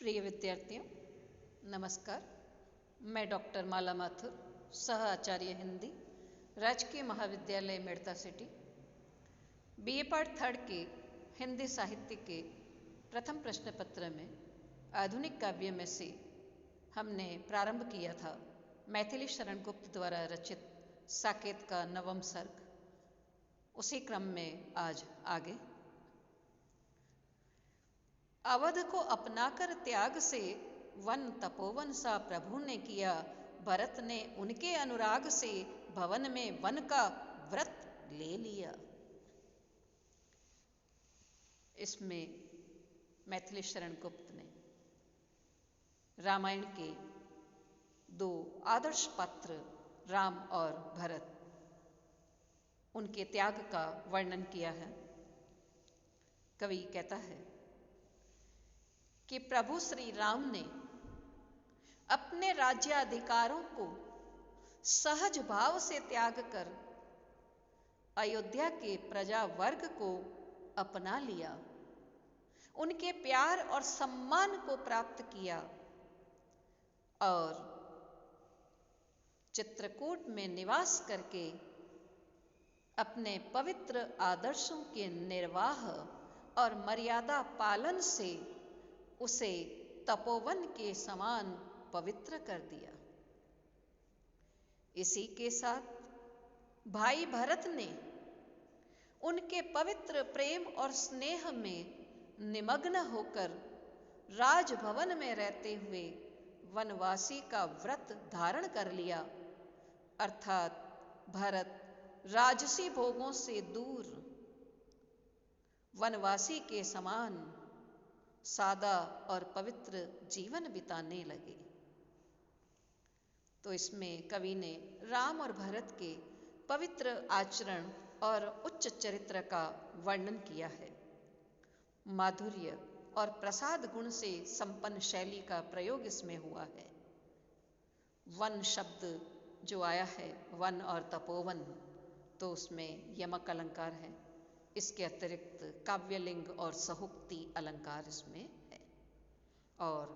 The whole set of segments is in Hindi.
प्रिय विद्यार्थियों, नमस्कार। मैं डॉक्टर माला माथुर, सह आचार्य हिंदी, राजकीय महाविद्यालय Merta city, BA part third के हिंदी साहित्य के प्रथम प्रश्न पत्र में आधुनिक काव्य में से हमने प्रारंभ किया था मैथिली शरण गुप्त द्वारा रचित साकेत का नवम सर्ग। उसी क्रम में आज आगे अवध को अपनाकर त्याग से वन तपोवन सा प्रभु ने किया, भरत ने उनके अनुराग से भवन में वन का व्रत ले लिया। इसमें मैथिली शरण गुप्त ने रामायण के दो आदर्श पात्र राम और भरत, उनके त्याग का वर्णन किया है। कवि कहता है कि प्रभु श्री राम ने अपने राज्याधिकारों को सहज भाव से त्याग कर अयोध्या के प्रजा वर्ग को अपना लिया, उनके प्यार और सम्मान को प्राप्त किया और चित्रकूट में निवास करके अपने पवित्र आदर्शों के निर्वाह और मर्यादा पालन से उसे तपोवन के समान पवित्र कर दिया। इसी के साथ भाई भरत ने उनके पवित्र प्रेम और स्नेह में निमग्न होकर राजभवन में रहते हुए वनवासी का व्रत धारण कर लिया, अर्थात भरत राजसी भोगों से दूर वनवासी के समान सादा और पवित्र जीवन बिताने लगे। तो इसमें कवि ने राम और भरत के पवित्र आचरण और उच्च चरित्र का वर्णन किया है। माधुर्य और प्रसाद गुण से संपन्न शैली का प्रयोग इसमें हुआ है। वन शब्द जो आया है, वन और तपोवन, तो उसमें यमक अलंकार है। इसके अतिरिक्त काव्यलिंग और सहुक्ति अलंकार इसमें है। और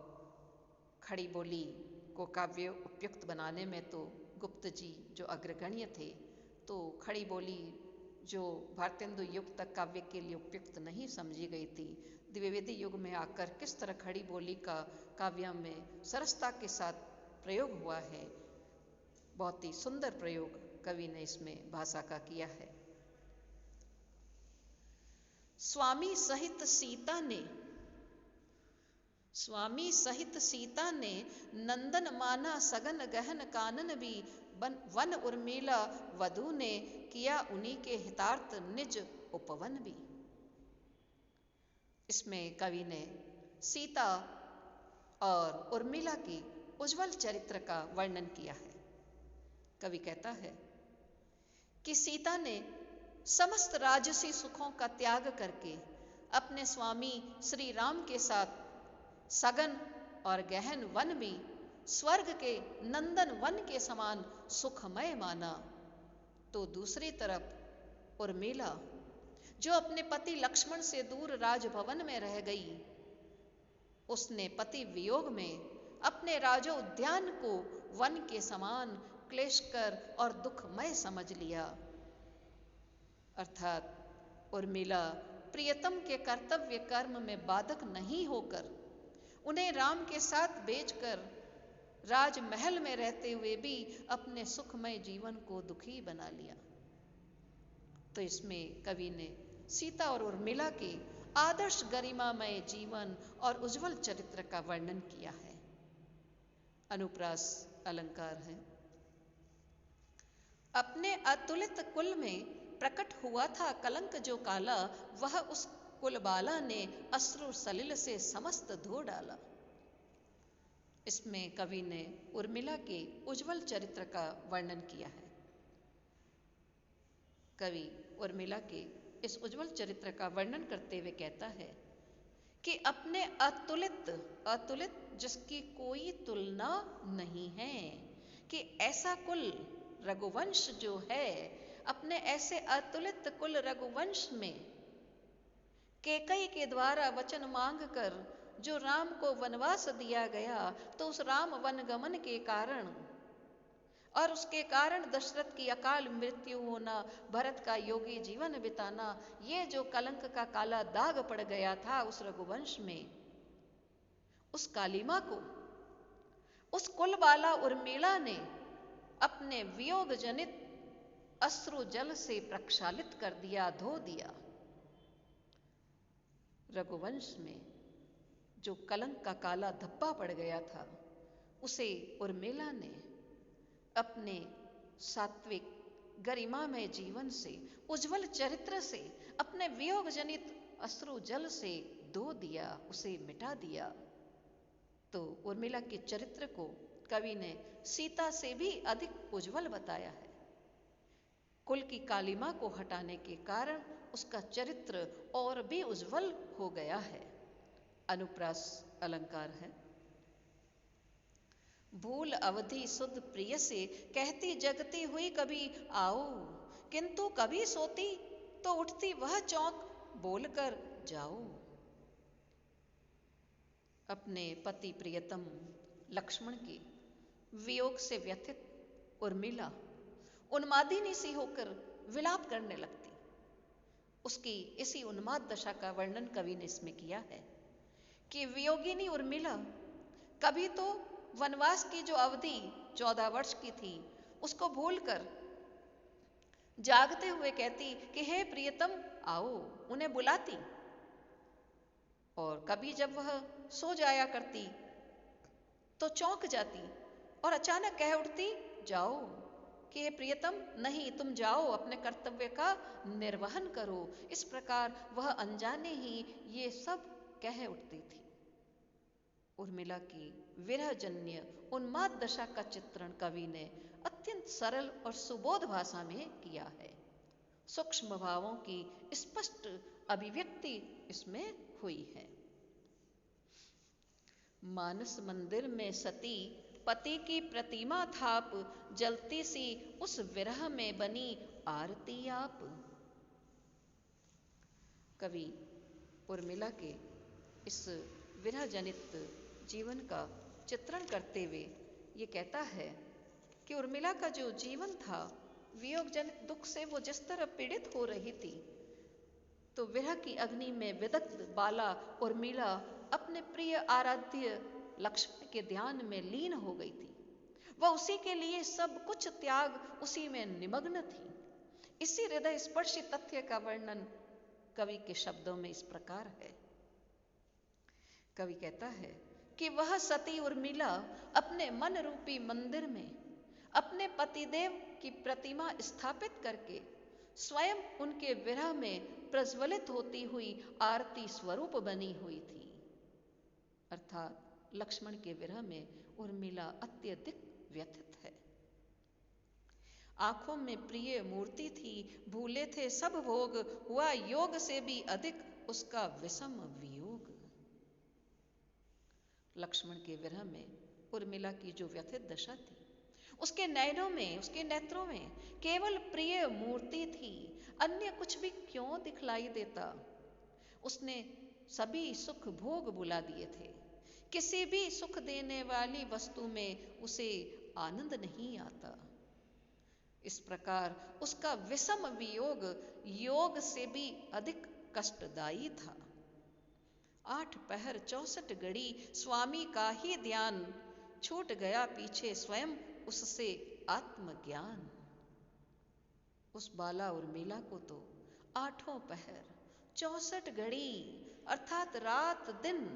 खड़ी बोली को काव्य उपयुक्त बनाने में तो गुप्त जी जो अग्रगण्य थे, तो खड़ी बोली जो भारतेंदु युग तक काव्य के लिए उपयुक्त नहीं समझी गई थी, द्विवेदी युग में आकर किस तरह खड़ी बोली का काव्य में सरसता के साथ प्रयोग हुआ है। बहुत ही सुंदर प्रयोग कवि ने इसमें भाषा का किया है। स्वामी सहित सीता ने नंदन माना सगन गहन कानन भी, वन उर्मिला वधू ने किया उन्हीं के हितार्थ निज उपवन भी। इसमें कवि ने सीता और उर्मिला की उज्जवल चरित्र का वर्णन किया है। कवि कहता है कि सीता ने समस्त राजसी सुखों का त्याग करके अपने स्वामी श्री राम के साथ सघन और गहन वन में स्वर्ग के नंदन वन के समान सुखमय माना। तो दूसरी तरफ उर्मिला जो अपने पति लक्ष्मण से दूर राजभवन में रह गई, उसने पति वियोग में अपने राजोद्यान को वन के समान क्लेशकर और दुखमय समझ लिया। अर्थात उर्मिला प्रियतम के कर्तव्य कर्म में बाधक नहीं होकर उन्हें राम के साथ बेचकर राजमहल में रहते हुए भी अपने सुखमय जीवन को दुखी बना लिया। तो इसमें कवि ने सीता और उर्मिला के आदर्श गरिमामय जीवन और उज्जवल चरित्र का वर्णन किया है। अनुप्रास अलंकार है। अपने अतुलित कुल में प्रकट हुआ था कलंक जो काला, वह उस कुलबाला ने अश्रु सलिल से समस्त धो डाला। इसमें कवि ने उर्मिला के उज्जवल चरित्र का वर्णन किया है। कवि उर्मिला के इस उज्जवल चरित्र का वर्णन करते हुए कहता है कि अपने अतुलित जिसकी कोई तुलना नहीं है, कि ऐसा कुल रघुवंश जो है, अपने ऐसे अतुलित कुल रघुवंश में कैकेयी के द्वारा वचन मांग कर जो राम को वनवास दिया गया, तो उस राम वनगमन के कारण और उसके कारण दशरथ की अकाल मृत्यु होना, भरत का योगी जीवन बिताना, ये जो कलंक का काला दाग पड़ गया था उस रघुवंश में, उस कालिमा को उस कुलबाला उर्मिला ने अपने वियोग जनित अश्रु जल से प्रक्षालित कर दिया, धो दिया। रघुवंश में जो कलंक का काला धब्बा पड़ गया था, उसे उर्मिला ने अपने सात्विक गरिमामय जीवन से, उज्जवल चरित्र से, अपने वियोग जनित अश्रु जल से धो दिया, उसे मिटा दिया। तो उर्मिला के चरित्र को कवि ने सीता से भी अधिक उज्जवल बताया है। कुल की कालिमा को हटाने के कारण उसका चरित्र और भी उज्जवल हो गया है। अनुप्रास अलंकार है। भूल अवधि सुध प्रिय से, कहती जगती हुई कभी आओ, किंतु कभी सोती तो उठती वह चौंक, बोलकर जाओ। अपने पति प्रियतम लक्ष्मण के वियोग से व्यथित उर्मिला उन्मादिनी सी होकर विलाप करने लगती। उसकी इसी उन्माद दशा का वर्णन कवि ने इसमें किया है कि वियोगिनी उर्मिला कभी तो वनवास की जो अवधि 14 वर्ष की थी, उसको भूलकर जागते हुए कहती कि हे प्रियतम आओ, उन्हें बुलाती। और कभी जब वह सो जाया करती तो चौंक जाती और अचानक कह उठती जाओ, कि हे प्रियतम नहीं, तुम जाओ, अपने कर्तव्य का निर्वहन करो। इस प्रकार वह अनजाने ही ये सब कह उठती थी। उर्मिला की विरहजन्य उन्माद दशा का चित्रण कवि ने अत्यंत सरल और सुबोध भाषा में किया है। सूक्ष्म भावों की स्पष्ट अभिव्यक्ति इसमें हुई है। मानस मंदिर में सती पति की प्रतिमा थाप, जलती सी उस विरह में बनी आरती आप। कवि उर्मिला के इस विरह जनित जीवन का चित्रण करते हुए ये कहता है कि उर्मिला का जो जीवन था, वियोग जनित दुख से वो जिस तरह पीड़ित हो रही थी, तो विरह की अग्नि में विदग्ध बाला उर्मिला अपने प्रिय आराध्य लक्ष्मण के ध्यान में लीन हो गई थी। वह उसी के लिए सब कुछ त्याग उसी में निमग्न थी। इसी हृदय स्पर्शी तथ्य का वर्णन कवि के शब्दों में इस प्रकार है। कवि कहता है कि वह सती उर्मिला अपने मन रूपी मंदिर में अपने पतिदेव की प्रतिमा स्थापित करके स्वयं उनके विरह में प्रज्वलित होती हुई आरती स्वरूप बनी हुई थी। अर्थात लक्ष्मण के विरह में उर्मिला अत्यधिक व्यथित है। आंखों में प्रिय मूर्ति थी, भूले थे सब भोग, हुआ योग से भी अधिक उसका विषम वियोग। लक्ष्मण के विरह में उर्मिला की जो व्यथित दशा थी, उसके नयनों में, उसके नेत्रों में केवल प्रिय मूर्ति थी, अन्य कुछ भी क्यों दिखलाई देता। उसने सभी सुख भोग बुला दिए थे। किसी भी सुख देने वाली वस्तु में उसे आनंद नहीं आता। इस प्रकार उसका विषम वियोग योग से भी अधिक कष्टदायी था। 8 पहर 64 घड़ी स्वामी का ही ध्यान, छूट गया पीछे स्वयं उससे आत्मज्ञान। उस बाला उर्मिला को तो 8 पहर 64 घड़ी अर्थात रात दिन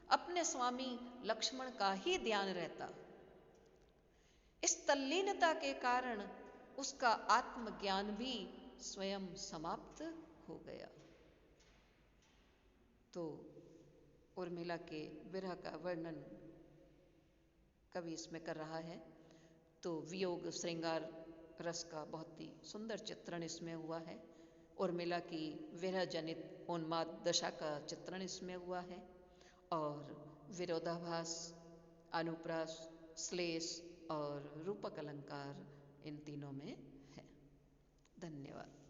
अपने स्वामी लक्ष्मण का ही ध्यान रहता। इस तल्लीनता के कारण उसका आत्मज्ञान भी स्वयं समाप्त हो गया। तो उर्मिला के विरह का वर्णन कवि इसमें कर रहा है। तो वियोग श्रृंगार रस का बहुत ही सुंदर चित्रण इसमें हुआ है। उर्मिला की विरह जनित उन्माद दशा का चित्रण इसमें हुआ है और विरोधाभास, अनुप्रास, श्लेष और रूपक अलंकार इन तीनों में है। धन्यवाद।